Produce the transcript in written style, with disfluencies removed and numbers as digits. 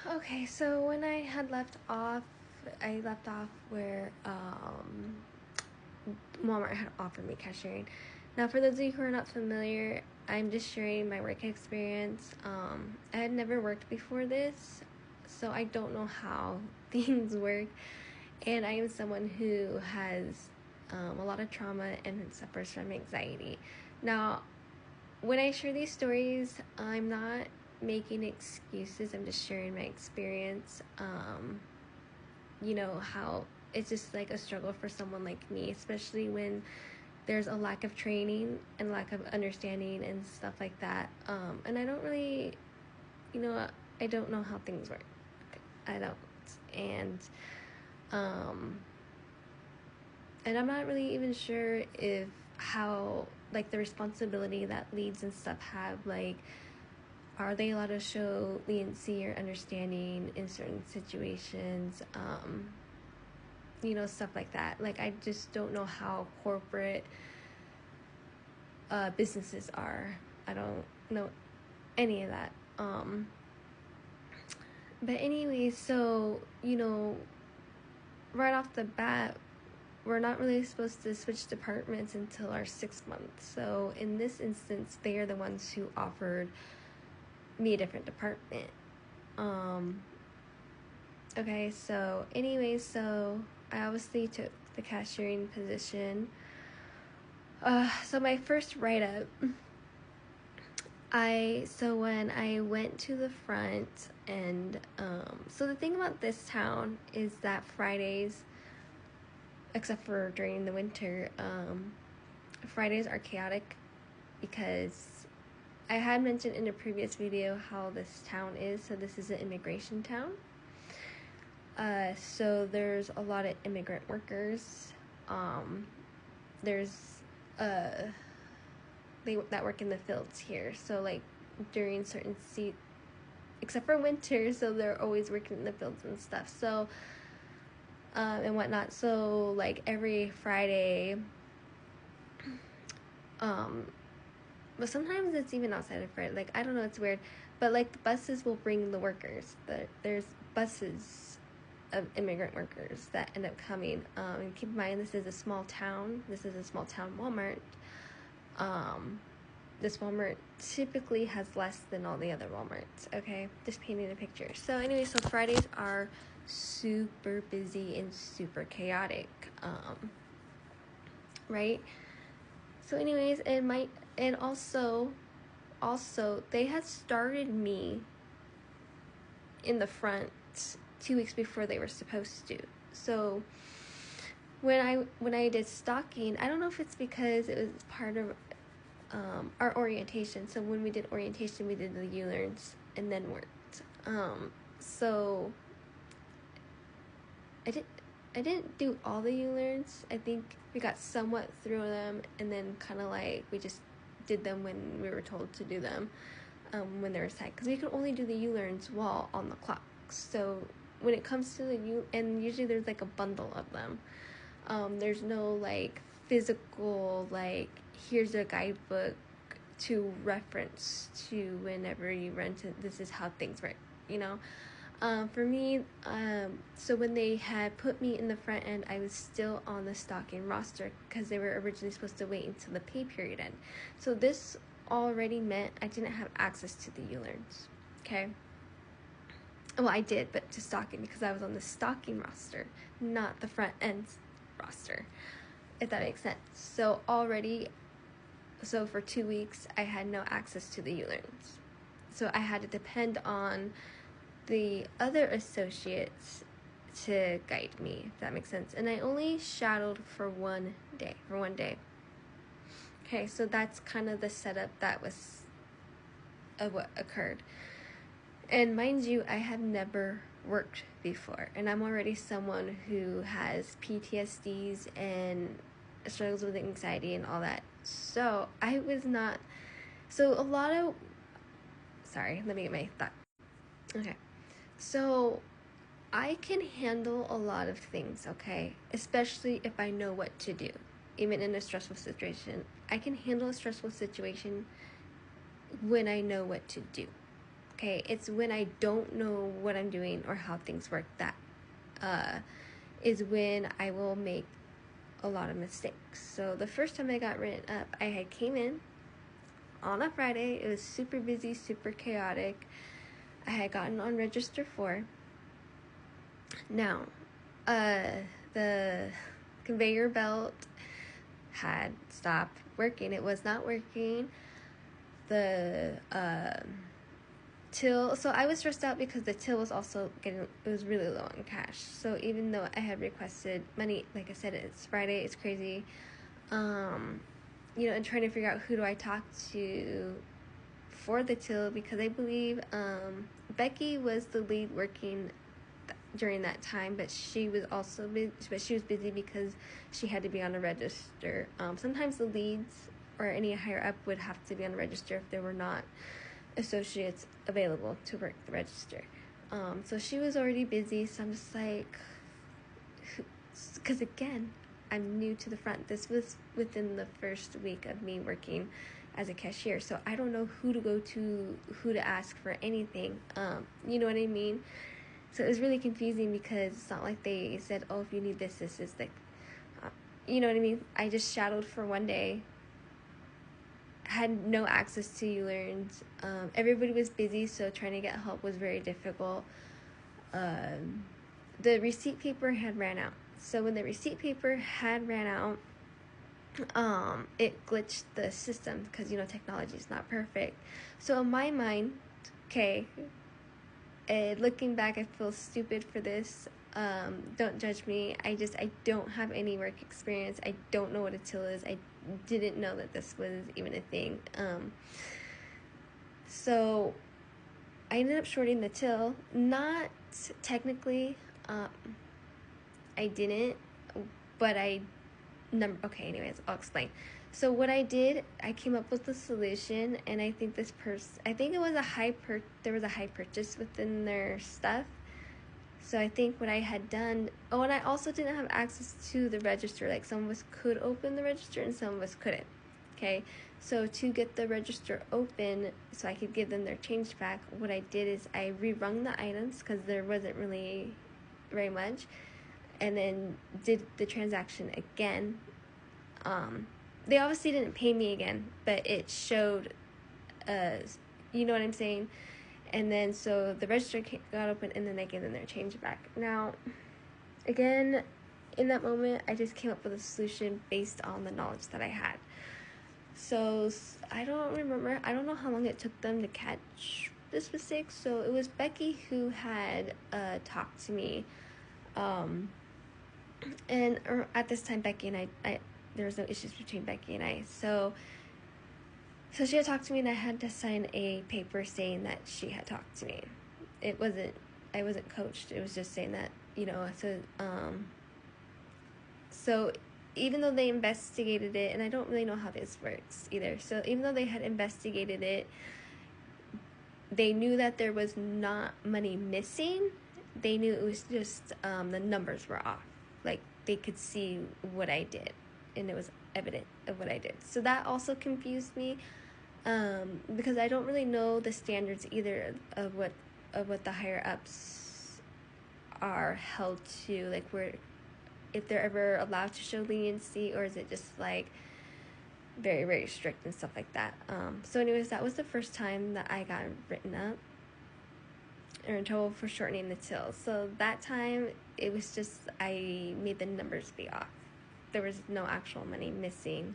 Okay, so when I had I left off where Walmart had offered me cashiering. Now, for those of you who are not familiar, I'm just sharing my work experience. I had never worked before this, so I don't know how things work, and I am someone who has a lot of trauma and suffers from anxiety. Now, when I share these stories, I'm not making excuses. I'm just sharing my experience. How it's just like a struggle for someone like me, especially when there's a lack of training and lack of understanding and stuff like that. And I don't really, you know, I don't know how things work. I don't. And, um, and I'm not really even sure if how, like, the responsibility that leads and stuff have, like, are they allowed to show leniency or understanding in certain situations? Stuff like that. Like, I just don't know how corporate businesses are. I don't know any of that. But anyway, so, right off the bat, we're not really supposed to switch departments until our 6 month. So in this instance, they are the ones who offered me a different department. Okay, so anyway, so I obviously took the cashiering position. So my first write-up, when I went to the front, and so the thing about this town is that Fridays, except for during the winter, Fridays are chaotic because I had mentioned in a previous video how this town is. So this is an immigration town. So there's a lot of immigrant workers. There's that work in the fields here. So like during certain except for winter, so they're always working in the fields and stuff. So and whatnot. So like every Friday, but sometimes it's even outside of Friday. Like, I don't know, it's weird. But like the buses will bring the workers. There's buses of immigrant workers that end up coming. And keep in mind, this is a small town. This is a small town Walmart. This Walmart typically has less than all the other Walmarts. Okay, just painting a picture. So anyway, so Fridays are super busy and super chaotic. Right? So anyways, and also they had started me in the front 2 weeks before they were supposed to. So when I did stocking, I don't know if it's because it was part of our orientation. So when we did orientation, we did the U-learns and then worked. So I didn't do all the U-learns. I think we got somewhat through them, and then kind of like we just did them when we were told to do them, when they were set. Because we could only do the U-learns while on the clock. So when it comes to and usually there's like a bundle of them. There's no like physical, like, here's a guidebook to reference to whenever you rent it. This is how things work, For me, so when they had put me in the front end, I was still on the stocking roster because they were originally supposed to wait until the pay period end. So this already meant I didn't have access to the U-learns, okay? Well, I did, but to stocking because I was on the stocking roster, not the front end roster, if that makes sense. So for 2 weeks, I had no access to the U-learns. So I had to depend on the other associates to guide me, if that makes sense. And I only shadowed for one day. Okay, so that's kind of the setup that was of what occurred. And mind you, I have never worked before, and I'm already someone who has PTSDs and struggles with anxiety and all that. So I was not. So a lot of. Sorry, let me get my thought. Okay, so I can handle a lot of things, okay? Especially if I know what to do. Even in a stressful situation, I can handle a stressful situation when I know what to do, Okay, it's when I don't know what I'm doing or how things work that is when I will make a lot of mistakes. So the first time I got written up, I had came in on a Friday. It was super busy, super chaotic. I had gotten on register 4. Now, the conveyor belt had stopped working. It was not working. The till, so I was stressed out because the till was also it was really low on cash. So even though I had requested money, like I said, it's Friday, it's crazy, and trying to figure out who do I talk to for the till, because I believe Becky was the lead working during that time, but she was also busy because she had to be on a register. Sometimes the leads or any higher up would have to be on a register if there were not associates available to work the register. So she was already busy, so I'm just like, because again, I'm new to the front. This was within the first week of me working as a cashier, so I don't know who to go to, who to ask for anything. You know what I mean? So it was really confusing because it's not like they said, oh, if you need this is like, you know what I mean? I just shadowed for one day, had no access to ULearns. Everybody was busy, so trying to get help was very difficult. The receipt paper had ran out. So when the receipt paper had ran out, it glitched the system because, technology is not perfect. So in my mind, okay, looking back, I feel stupid for this. Don't judge me. I don't have any work experience. I don't know what a till is. I didn't know that this was even a thing. So I ended up shorting the till. Not technically, I didn't, but okay, anyways, I'll explain. So what I did, I came up with a solution, and I think it was there was a high purchase within their stuff. So I think what I had done, and I also didn't have access to the register. Like, some of us could open the register and some of us couldn't. Okay, so to get the register open so I could give them their change back, what I did is I rerung the items because there wasn't really very much, and then did the transaction again. They obviously didn't pay me again, but it showed, you know what I'm saying? And then so the register got open, and then I gave them their change back. Now, again, in that moment, I just came up with a solution based on the knowledge that I had. So I don't know how long it took them to catch this mistake. So it was Becky who had talked to me, and at this time, Becky and I there was no issues between Becky and I. So she had talked to me, and I had to sign a paper saying that she had talked to me. I wasn't coached. It was just saying that, so even though they investigated it, and I don't really know how this works either. So even though they had investigated it, they knew that there was not money missing. They knew it was just the numbers were off. Like, they could see what I did, and it was evident of what I did. So that also confused me, because I don't really know the standards either of what the higher ups are held to, like, if they're ever allowed to show leniency, or is it just like very, very strict and stuff like that. So anyways, that was the first time that I got written up or in trouble for shortening the till. So that time, it was just, I made the numbers be off. There was no actual money missing